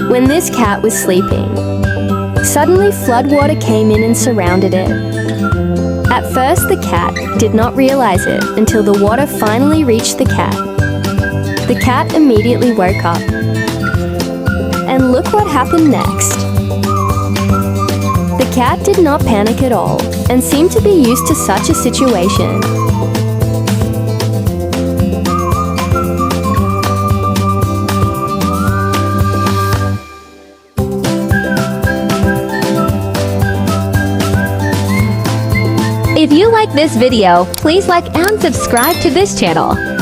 when this cat was sleeping. Suddenly, floodwater came in and surrounded it. At first, the cat did not realize it until the water finally reached the cat. The cat immediately woke up. And look what happened next. The cat did not panic at all and seemed to be used to such a situation. If you like this video, please like and subscribe to this channel.